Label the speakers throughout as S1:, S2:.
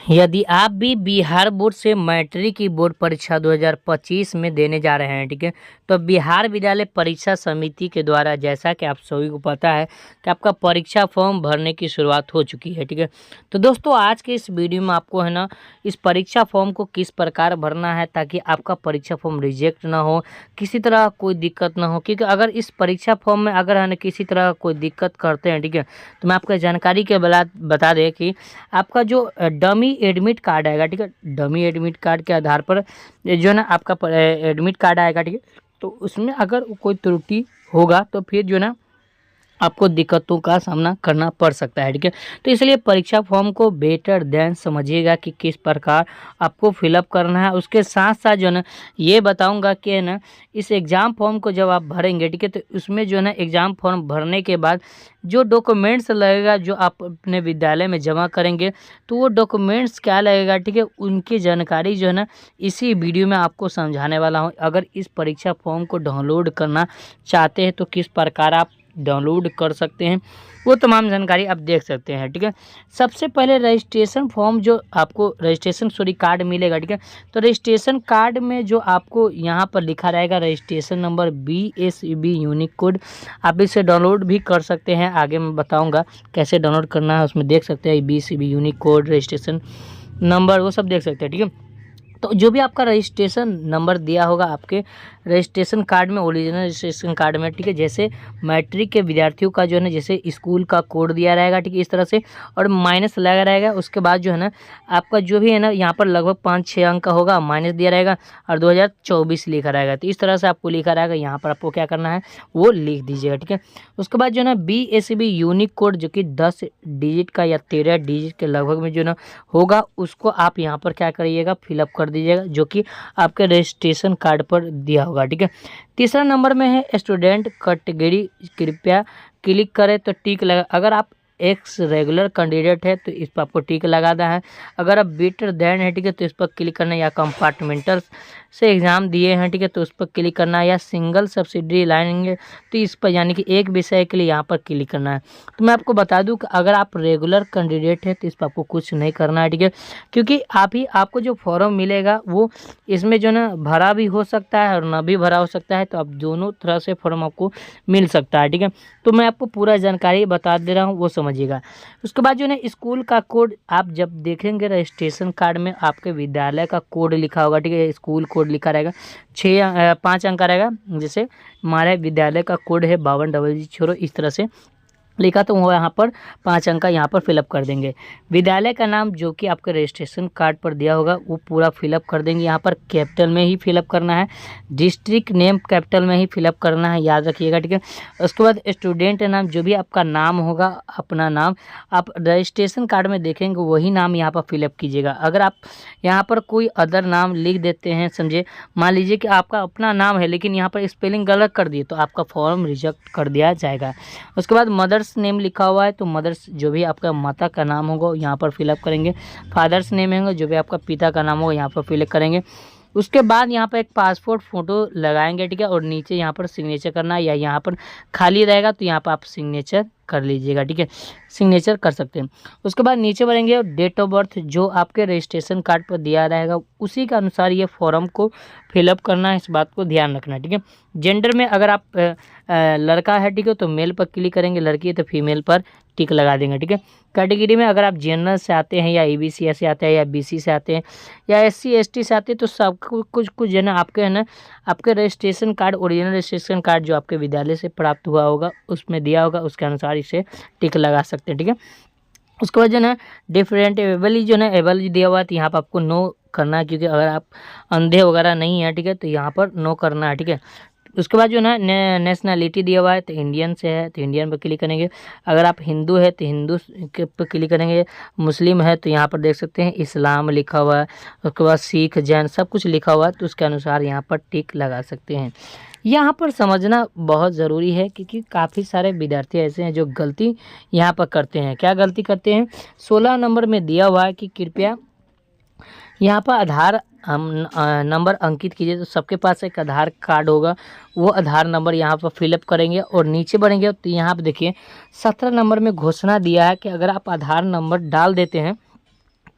S1: यदि आप भी बिहार बोर्ड से मैट्रिक की बोर्ड परीक्षा 2025 में देने जा रहे हैं, ठीक है, तो बिहार विद्यालय परीक्षा समिति के द्वारा जैसा कि आप सभी को पता है कि आपका परीक्षा फॉर्म भरने की शुरुआत हो चुकी है, ठीक है। तो दोस्तों आज के इस वीडियो में आपको है ना इस परीक्षा फॉर्म को किस प्रकार भरना है ताकि आपका परीक्षा फॉर्म रिजेक्ट ना हो, किसी तरह कोई दिक्कत ना हो। क्योंकि अगर इस परीक्षा फॉर्म में अगर है ना किसी तरह कोई दिक्कत करते हैं, ठीक है, तो मैं आपको जानकारी के बता दें कि आपका जो डमी एडमिट कार्ड आएगा, ठीक है, डमी एडमिट कार्ड के आधार पर जो है ना आपका एडमिट कार्ड आएगा, ठीक है, तो उसमें अगर कोई त्रुटि होगा तो फिर जो है ना आपको दिक्कतों का सामना करना पड़ सकता है, ठीक है। तो इसलिए परीक्षा फॉर्म को बेटर देन समझिएगा कि किस प्रकार आपको फिलअप करना है। उसके साथ साथ जो है ना ये बताऊंगा कि है ना इस एग्ज़ाम फॉर्म को जब आप भरेंगे, ठीक है, तो उसमें जो है ना एग्ज़ाम फॉर्म भरने के बाद जो डॉक्यूमेंट्स लगेगा जो आप अपने विद्यालय में जमा करेंगे, तो वो डॉक्यूमेंट्स क्या लगेगा, ठीक है, उनकी जानकारी जो है ना इसी वीडियो में आपको समझाने वाला हूँ। अगर इस परीक्षा फॉर्म को डाउनलोड करना चाहते हैं तो किस प्रकार आप डाउनलोड कर सकते हैं, वो तमाम जानकारी आप देख सकते हैं, ठीक है। सबसे पहले रजिस्ट्रेशन फॉर्म जो आपको रजिस्ट्रेशन कार्ड मिलेगा, ठीक है, तो रजिस्ट्रेशन कार्ड में जो आपको यहाँ पर लिखा रहेगा registration number BSEB unique code, आप इसे डाउनलोड भी कर सकते हैं। आगे मैं बताऊँगा कैसे डाउनलोड करना है, उसमें देख सकते हैं BSEB unique code, registration number, वो सब देख सकते हैं, ठीक है। तो जो भी आपका रजिस्ट्रेशन नंबर दिया होगा आपके रजिस्ट्रेशन कार्ड में, ओरिजिनल रजिस्ट्रेशन कार्ड में, ठीक है, जैसे मैट्रिक के विद्यार्थियों का जो है ना जैसे स्कूल का कोड दिया रहेगा, ठीक है, इस तरह से, और माइनस लगा रहेगा। उसके बाद जो है ना आपका जो भी है ना यहाँ पर लगभग 5-6 अंक का होगा, माइनस दिया रहेगा और 2024 लिखा रहेगा। तो इस तरह से आपको लिखा रहेगा, यहाँ पर आपको क्या करना है वो लिख दीजिएगा, ठीक है। उसके बाद जो है ना BSEB यूनिक कोड जो कि 10 डिजिट का या 13 डिजिट के लगभग में जो ना होगा, उसको आप यहाँ पर क्या करिएगा फिलअप कर दीजिएगा, जो कि आपके रजिस्ट्रेशन कार्ड पर दिया होगा, ठीक है। तीसरा नंबर में है स्टूडेंट कैटेगरी, कृपया क्लिक करें तो टिक लगा। अगर आप एक्स रेगुलर कैंडिडेट है तो इस पर आपको टिक लगाना है। अगर आप बेटर देन है, ठीक है, तो इस पर क्लिक करना है। या कंपार्टमेंटल से एग्ज़ाम दिए हैं, ठीक है, तो उस पर क्लिक करना है। या सिंगल सब्सिडरी लाएंगे तो इस पर यानी कि एक विषय के लिए यहाँ पर क्लिक करना है। तो मैं आपको बता दूं कि अगर आप रेगुलर कैंडिडेट है तो इस पर आपको कुछ नहीं करना है, ठीक है, क्योंकि आपको जो फॉर्म मिलेगा वो इसमें जो ना भरा भी हो सकता है और ना भी भरा हो सकता है, तो आप दोनों तरह से फॉर्म आपको मिल सकता है, ठीक है। तो मैं आपको पूरा जानकारी बता दे रहा हूँ, वो समझिएगा। उसके बाद जो है स्कूल का कोड आप जब देखेंगे रजिस्ट्रेशन कार्ड में आपके विद्यालय का कोड लिखा होगा, ठीक है, स्कूल कोड लिखा रहेगा, 5 अंक का रहेगा। जैसे हमारे विद्यालय का कोड है 5200, इस तरह से लिखा, तो वो यहाँ पर 5 अंक का यहाँ पर फिलअप कर देंगे। विद्यालय का नाम जो कि आपके रजिस्ट्रेशन कार्ड पर दिया होगा वो पूरा फिलअप कर देंगे। यहाँ पर कैपिटल में ही फिलअप करना है, डिस्ट्रिक्ट नेम कैपिटल में ही फिलअप करना है, याद रखिएगा, ठीक है। उसके बाद स्टूडेंट नाम जो भी आपका नाम होगा, अपना नाम आप रजिस्ट्रेशन कार्ड में देखेंगे वही नाम यहाँ पर फिलअप कीजिएगा। अगर आप यहाँ पर कोई अदर नाम लिख देते हैं, समझे, मान लीजिए कि आपका अपना नाम है लेकिन यहाँ पर स्पेलिंग गलत कर दिए तो आपका फॉर्म रिजेक्ट कर दिया जाएगा। उसके बाद मदर्स नेम लिखा हुआ है तो मदर्स जो भी आपका माता का नाम होगा यहाँ पर फिलअप करेंगे। फादर्स नेम है जो भी आपका पिता का नाम होगा यहाँ पर फिलअप करेंगे। उसके बाद यहाँ पर एक पासपोर्ट फ़ोटो लगाएंगे, ठीक है, और नीचे यहाँ पर सिग्नेचर करना है, या यहाँ पर खाली रहेगा तो यहाँ पर आप सिग्नेचर कर लीजिएगा, ठीक है, सिग्नेचर कर सकते हैं। उसके बाद नीचे बढ़ेंगे, डेट ऑफ बर्थ जो आपके रजिस्ट्रेशन कार्ड पर दिया रहेगा उसी के अनुसार ये फॉर्म को फिलअप करना है, इस बात को ध्यान रखना है, ठीक है। जेंडर में अगर आप लड़का है, ठीक है, तो मेल पर क्लिक करेंगे, लड़की है तो फीमेल पर टिक लगा देंगे, ठीक है। कैटेगरी में अगर आप जनरल से आते हैं या EBC से आते हैं या BC से आते हैं या SC ST से आते हैं तो सब कुछ जो है ना आपके है ना आपके registration card, original registration card जो आपके विद्यालय से प्राप्त हुआ होगा उसमें दिया होगा, उसके अनुसार इसे टिक लगा सकते हैं, ठीक है। उसके बाद जो है ना डिफरेंट एबल जो है ना एबल दिया हुआ है तो यहाँ पर आपको नो करना है, क्योंकि अगर आप अंधे वगैरह नहीं हैं, ठीक है, तो यहाँ पर नो करना है, ठीक है। उसके बाद जो है ना नेशनलिटी दिया हुआ है तो इंडियन से है तो इंडियन पर क्लिक करेंगे। अगर आप हिंदू है तो हिंदू के पर क्लिक करेंगे। मुस्लिम है तो यहाँ पर देख सकते हैं इस्लाम लिखा हुआ है। उसके बाद सिख जैन सब कुछ लिखा हुआ है तो उसके अनुसार यहाँ पर टिक लगा सकते हैं। यहाँ पर समझना बहुत ज़रूरी है क्योंकि काफ़ी सारे विद्यार्थी ऐसे हैं जो गलती यहाँ पर करते हैं। क्या गलती करते हैं? 16 नंबर में दिया हुआ है कि कृपया यहाँ पर आधार नंबर अंकित कीजिए। तो सबके पास एक आधार कार्ड होगा, वो आधार नंबर यहाँ पर फिलअप करेंगे और नीचे बढ़ेंगे तो यहाँ पर देखिए 17 नंबर में घोषणा दिया है कि अगर आप आधार नंबर डाल देते हैं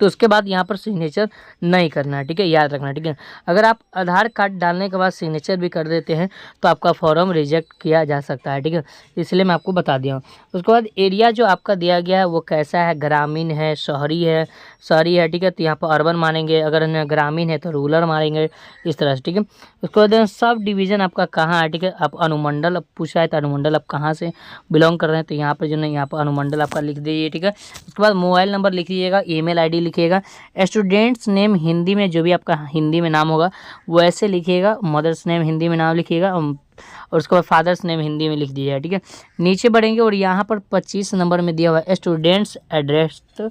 S1: तो उसके बाद यहाँ पर सिग्नेचर नहीं करना है, ठीक है, याद रखना, ठीक है। अगर आप आधार कार्ड डालने के बाद सिग्नेचर भी कर देते हैं तो आपका फॉर्म रिजेक्ट किया जा सकता है, ठीक है, इसलिए मैं आपको बता दिया हूँ। उसके बाद एरिया जो आपका दिया गया है वो कैसा है, ग्रामीण है, शहरी है, ठीक है, तो यहाँ पर अर्बन मानेंगे, अगर ग्रामीण है तो रूरल मारेंगे, इस तरह से, ठीक है। उसके बाद सब डिवीज़न आपका कहाँ है, ठीक है, आप अनुमंडल अब पूछा है तो अनुमंडल आप कहाँ से बिलोंग कर रहे हैं, तो यहाँ पर जो है यहाँ पर अनुमंडल आपका लिख दीजिए, ठीक है। उसके बाद मोबाइल नंबर लिख लीजिएगा, ईमेल आईडी लिखिएगा, स्टूडेंट्स नेम हिंदी में जो भी आपका हिंदी में नाम होगा वैसे लिखिएगा, मदर्स नेम हिंदी में नाम लिखिएगा, और उसके बाद फादर्स नेम हिंदी में लिख दीजिएगा, ठीक है। नीचे बढ़ेंगे और यहाँ पर 25 नंबर में दिया हुआ है स्टूडेंट्स एड्रेस। तो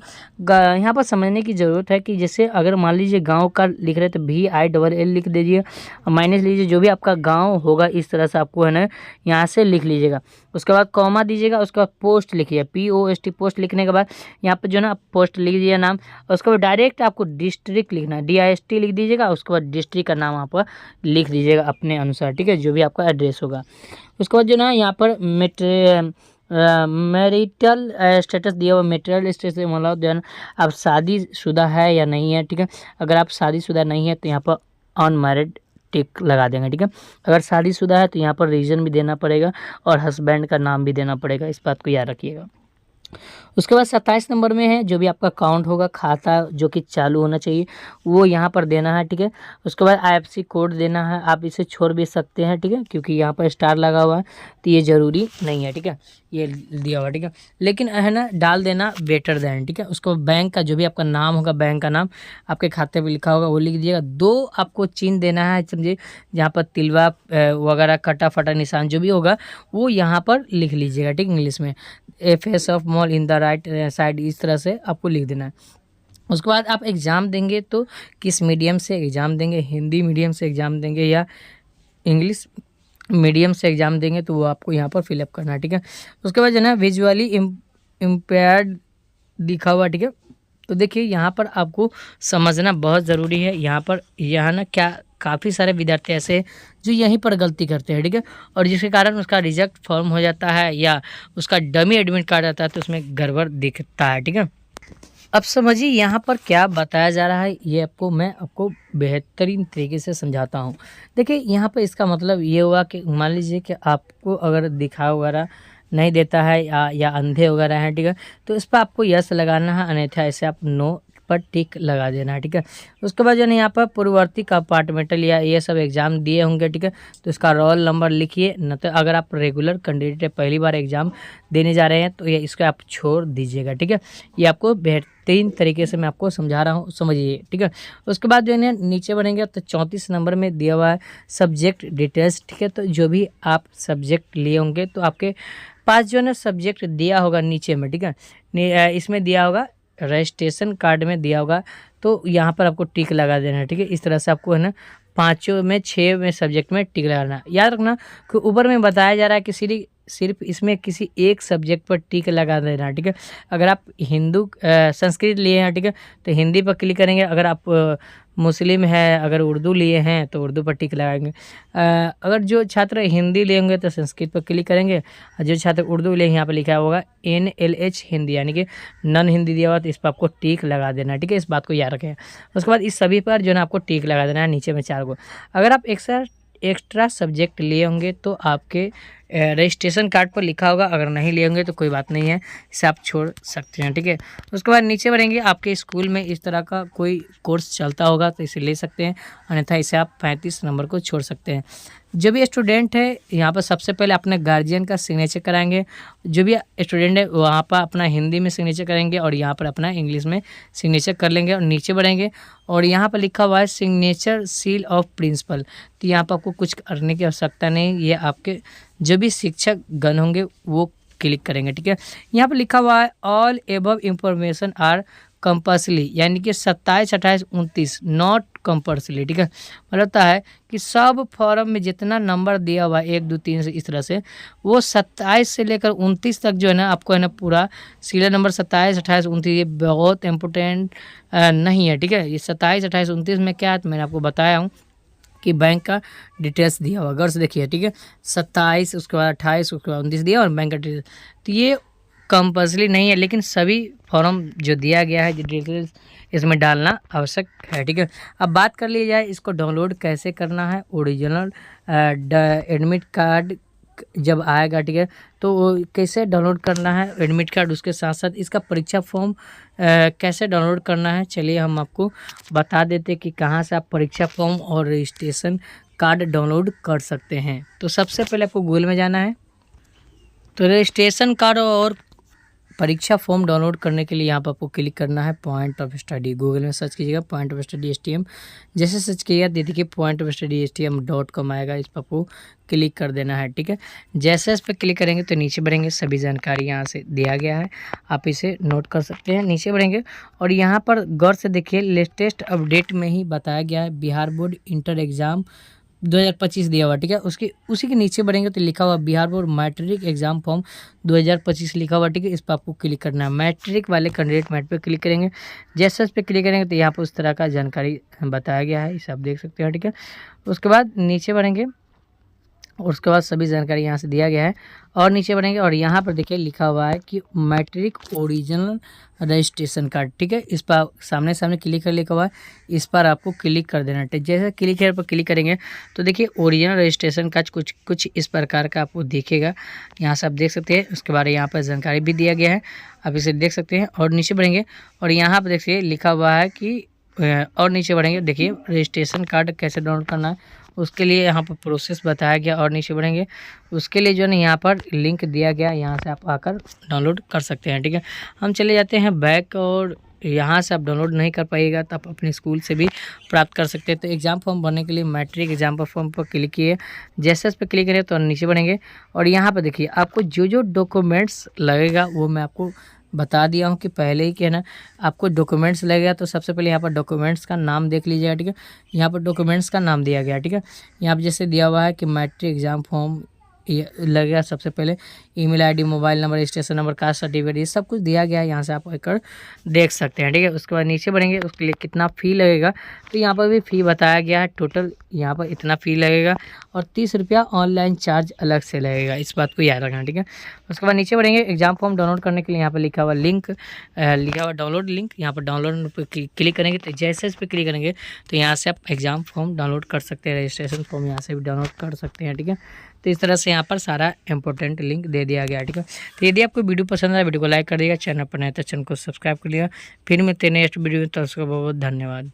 S1: यहाँ पर समझने की ज़रूरत है कि जैसे अगर मान लीजिए गांव का लिख रहे तो VILL लिख दीजिए, माइनस लीजिए जो भी आपका गांव होगा, इस तरह से आपको है ना यहाँ से लिख लीजिएगा। उसके बाद कॉमा दीजिएगा, उसके बाद पोस्ट लिखिए, POST पोस्ट लिखने के बाद यहाँ पर जो है ना आप पोस्ट लिख दीजिए नाम, उसके बाद डायरेक्ट आपको डिस्ट्रिक्ट लिखना है, DIST लिख दीजिएगा, उसके बाद डिस्ट्रिक्ट का नाम आप लिख दीजिएगा अपने अनुसार, ठीक है, जो भी आपका एड्रेस होगा। उसके बाद जो ना यहाँ पर मैरिटल स्टेटस दिया हुआ, मैरिटल स्टेटस मतलब जो है ना आप शादीशुदा है या नहीं है, ठीक है। अगर आप शादीशुदा नहीं है तो यहाँ पर अनमैरिड टिक लगा देंगे, ठीक है। अगर शादीशुदा है तो यहाँ पर रीज़न भी देना पड़ेगा और हस्बैंड का नाम भी देना पड़ेगा, इस बात को याद रखिएगा। उसके बाद 27 नंबर में है जो भी आपका अकाउंट होगा, खाता जो कि चालू होना चाहिए वो यहाँ पर देना है, ठीक है। उसके बाद IFSC कोड देना है, आप इसे छोड़ भी सकते हैं, ठीक है, क्योंकि यहाँ पर स्टार लगा हुआ है तो ये ज़रूरी नहीं है, ठीक है, ये दिया हुआ, ठीक है, लेकिन है ना डाल देना बेटर देन, ठीक है। उसको बैंक का जो भी आपका नाम होगा, बैंक का नाम आपके खाते में लिखा होगा वो लिख दीजिएगा। 2 आपको चिन्ह देना है, समझिए, जहाँ पर तिलवा वगैरह कटा फटा निशान जो भी होगा वो यहाँ पर लिख लीजिएगा, ठीक, इंग्लिश में face of mall in the right side, इस तरह से आपको लिख देना है। उसके बाद आप एग्ज़ाम देंगे तो किस मीडियम से एग्ज़ाम देंगे, हिंदी मीडियम से एग्ज़ाम देंगे या इंग्लिश मीडियम से एग्ज़ाम देंगे, तो वो आपको यहाँ पर फिलअप करना है, ठीक है। उसके बाद जो है ना विजुअली इम्पेयर्ड लिखा हुआ, ठीक है, तो देखिए यहाँ पर आपको समझना बहुत ज़रूरी है। यहाँ पर यहाँ ना क्या काफ़ी सारे विद्यार्थी ऐसे हैं जो यहीं पर गलती करते हैं, ठीक है, और जिसके कारण उसका रिजेक्ट फॉर्म हो जाता है या उसका डमी एडमिट कार्ड आता है तो उसमें गड़बड़ दिखता है, ठीक है। अब समझिए यहाँ पर क्या बताया जा रहा है, ये मैं आपको बेहतरीन तरीके से समझाता हूँ। देखिए यहाँ पर इसका मतलब ये हुआ कि मान लीजिए कि आपको अगर दिखा वगैरह नहीं देता है या अंधे वगैरह हैं, ठीक है, तो इस पर आपको यस लगाना है, अन्यथा ऐसे आप नो पर टिक लगा देना है, ठीक है। उसके बाद जो है यहाँ पर पूर्ववर्ती कंपार्टमेंटल या ये सब एग्ज़ाम दिए होंगे, ठीक है, तो इसका रोल नंबर लिखिए, न तो अगर आप रेगुलर कैंडिडेट है, पहली बार एग्ज़ाम देने जा रहे हैं तो ये इसको आप छोड़ दीजिएगा, ठीक है। ये आपको बेहतरीन तरीके से मैं आपको समझा रहा हूँ, समझिए, ठीक है। उसके बाद जो है नीचे बढ़ेंगे तो 34 नंबर में दिया हुआ है सब्जेक्ट डिटेल्स, ठीक है, तो जो भी आप सब्जेक्ट लिए होंगे तो आपके पास जो है ना सब्जेक्ट दिया होगा नीचे में, ठीक है, इसमें दिया होगा रजिस्ट्रेशन कार्ड में दिया होगा, तो यहाँ पर आपको टिक लगा देना है, ठीक है। इस तरह से आपको है ना 5 में 6 में सब्जेक्ट में टिक लगाना है। याद रखना कि ऊपर में बताया जा रहा है कि सिर्फ इसमें किसी एक सब्जेक्ट पर टिक लगा देना है, ठीक है। अगर आप संस्कृत लिए हैं, ठीक है, तो हिंदी पर क्लिक करेंगे, अगर आप मुस्लिम है, अगर उर्दू लिए हैं तो उर्दू पर टिक लगाएंगे, अगर जो छात्र हिंदी लेंगे तो संस्कृत पर क्लिक करेंगे, और जो छात्र उर्दू लेंगे यहाँ पर लिखा होगा NLH हिंदी, यानी कि नॉन हिंदी दिया हुआ तो इस पर आपको टिक लगा देना है, ठीक है, इस बात को याद रखें। उसके बाद इस सभी पर जो है ना आपको टिक लगा देना है, नीचे में 4 को। अगर आप एक्स्ट्रा सब्जेक्ट लिए होंगे तो आपके रजिस्ट्रेशन कार्ड पर लिखा होगा, अगर नहीं लिए होंगे तो कोई बात नहीं है, इसे आप छोड़ सकते हैं, ठीक है। उसके बाद नीचे बढ़ेंगे, आपके स्कूल में इस तरह का कोई कोर्स चलता होगा तो इसे ले सकते हैं, अन्यथा इसे आप 35 नंबर को छोड़ सकते हैं। जो भी स्टूडेंट है यहाँ पर सबसे पहले अपने गार्जियन का सिग्नेचर कराएंगे, जो भी स्टूडेंट है वहाँ पर अपना हिंदी में सिग्नेचर करेंगे और यहाँ पर अपना इंग्लिश में सिग्नेचर कर लेंगे, और नीचे बढ़ेंगे और यहाँ पर लिखा हुआ है सिग्नेचर सील ऑफ प्रिंसिपल, तो यहाँ पर आपको कुछ करने की आवश्यकता नहीं, ये आपके जो भी शिक्षक गण होंगे वो क्लिक करेंगे, ठीक है। यहाँ पर लिखा हुआ है all above information are compulsory, यानी कि 27, 28, 29 नॉट कंपल्सरी, ठीक है, मतलब होता है कि सब फॉर्म में जितना नंबर दिया हुआ है 1, 2, 3 से इस तरह से, वो 27 से लेकर 29 तक जो है ना आपको है ना पूरा सीरियल नंबर 27, 28, 29 ये बहुत इंपॉर्टेंट नहीं है, ठीक है। ये 27, 28, 29 में क्या है तो मैंने आपको बताया हूँ कि बैंक का डिटेल्स दिया हुआ, गौर से देखिए, ठीक है, 27 उसके बाद 28 उसके बाद 29 दिया और बैंक का डिटेल्स, तो ये कंपल्सरी नहीं है, लेकिन सभी फॉर्म जो दिया गया है जो डिटेल्स इसमें डालना आवश्यक है। ठीक है, अब बात कर ली जाए इसको डाउनलोड कैसे करना है। ओरिजिनल एडमिट कार्ड जब आएगा, ठीक है, तो वो कैसे डाउनलोड करना है एडमिट कार्ड, उसके साथ साथ इसका परीक्षा फॉर्म कैसे डाउनलोड करना है, चलिए हम आपको बता देते कि कहाँ से आप परीक्षा फॉर्म और रजिस्ट्रेशन कार्ड डाउनलोड कर सकते हैं। तो सबसे पहले आपको गूगल में जाना है। तो रजिस्ट्रेशन कार्ड और परीक्षा फॉर्म डाउनलोड करने के लिए यहाँ पर आपको क्लिक करना है पॉइंट ऑफ स्टडी। गूगल में सर्च कीजिएगा पॉइंट ऑफ स्टडी STM। जैसे सर्च कीजिएगा देखिए पॉइंट ऑफ स्टडी STM.com आएगा, इस पर आपको क्लिक कर देना है। ठीक है, जैसे इस पर क्लिक करेंगे तो नीचे बढ़ेंगे, सभी जानकारी यहाँ से दिया गया है, आप इसे नोट कर सकते हैं। नीचे बढ़ेंगे और यहाँ पर गौर से देखिए लेटेस्ट अपडेट में ही बताया गया है बिहार बोर्ड इंटर एग्ज़ाम 2025 दिया हुआ। ठीक है, उसी के नीचे बढ़ेंगे तो लिखा हुआ Bihar board matric exam form 2025 लिखा हुआ। ठीक है, इस पर आपको क्लिक करना है। मैट्रिक वाले कैंडिडेट मैट पे क्लिक करेंगे। जैसे इस पर क्लिक करेंगे तो यहाँ पर उस तरह का जानकारी बताया गया है, इसे आप देख सकते हैं। ठीक है, उसके बाद नीचे बढ़ेंगे और उसके बाद सभी जानकारी यहाँ से दिया गया है और नीचे बढ़ेंगे और यहाँ पर देखिए लिखा हुआ है कि मैट्रिक ओरिजिनल रजिस्ट्रेशन कार्ड। ठीक है, इस पर सामने क्लिक कर लिखा हुआ है, इस पर आपको क्लिक कर देना है। जैसे क्लिक पर क्लिक करेंगे तो देखिए ओरिजिनल रजिस्ट्रेशन कार्ड कुछ इस प्रकार का आपको दिखेगा, यहाँ से आप देख सकते हैं। उसके बारे में यहाँ पर जानकारी भी दिया गया है, आप इसे देख सकते हैं। और नीचे बढ़ेंगे और यहाँ पर देखिए लिखा हुआ है कि और नीचे बढ़ेंगे देखिए रजिस्ट्रेशन कार्ड कैसे डाउनलोड करना है, उसके लिए यहाँ पर प्रोसेस बताया गया। और नीचे बढ़ेंगे उसके लिए जो है ना यहाँ पर लिंक दिया गया, यहाँ से आप आकर डाउनलोड कर सकते हैं। ठीक है, हम चले जाते हैं बैक और यहाँ से आप डाउनलोड नहीं कर पाइएगा तो आप अपने स्कूल से भी प्राप्त कर सकते हैं। तो एग्ज़ाम फॉर्म भरने के लिए मैट्रिक एग्जाम पर फॉर्म पर क्लिक किए, जैसे इस पर क्लिक करें तो नीचे बढ़ेंगे और यहाँ पर देखिए आपको जो डॉक्यूमेंट्स लगेगा वो मैं आपको बता दिया हूँ कि पहले ही क्या ना आपको डॉक्यूमेंट्स लगेगा। तो सबसे पहले यहाँ पर डॉक्यूमेंट्स का नाम देख लीजिएगा। ठीक है, यहाँ पर डॉक्यूमेंट्स का नाम दिया गया। ठीक है, यहाँ पर जैसे दिया हुआ है कि मैट्रिक एग्जाम फॉर्म ये लगेगा, सबसे पहले email ID, mobile number, registration number, caste certificate, ये सब कुछ दिया गया है, यहाँ से आप आकर देख सकते हैं। ठीक है, उसके बाद नीचे बढ़ेंगे उसके लिए कितना फ़ी लगेगा, तो यहाँ पर भी फ़ी बताया गया है। टोटल यहाँ पर इतना फ़ी लगेगा और 30 रुपया ऑनलाइन चार्ज अलग से लगेगा, इस बात को याद रखना। ठीक है, उसके बाद नीचे बढ़ेंगे एग्जाम फॉर्म डाउनलोड करने के लिए यहाँ पर लिखा हुआ लिंक लिखा हुआ डाउनलोड लिंक, यहाँ पर डाउनलोड पर क्लिक करेंगे तो जैसे इस पर क्लिक करेंगे तो यहाँ से आप एग्जाम फॉर्म डाउनलोड कर सकते हैं, रजिस्ट्रेशन फॉर्म यहाँ से भी डाउनलोड कर सकते हैं। ठीक है, तो इस तरह से यहाँ पर सारा इंपॉर्टेंट लिंक दे दिया गया। ठीक है, तो यदि आपको वीडियो पसंद आए वीडियो को लाइक कर दिएगा, चैनल पर नए तो चैनल को सब्सक्राइब कर लिया। फिर मिलते हैं नेक्स्ट वीडियो में, तो उसका बहुत बहुत धन्यवाद।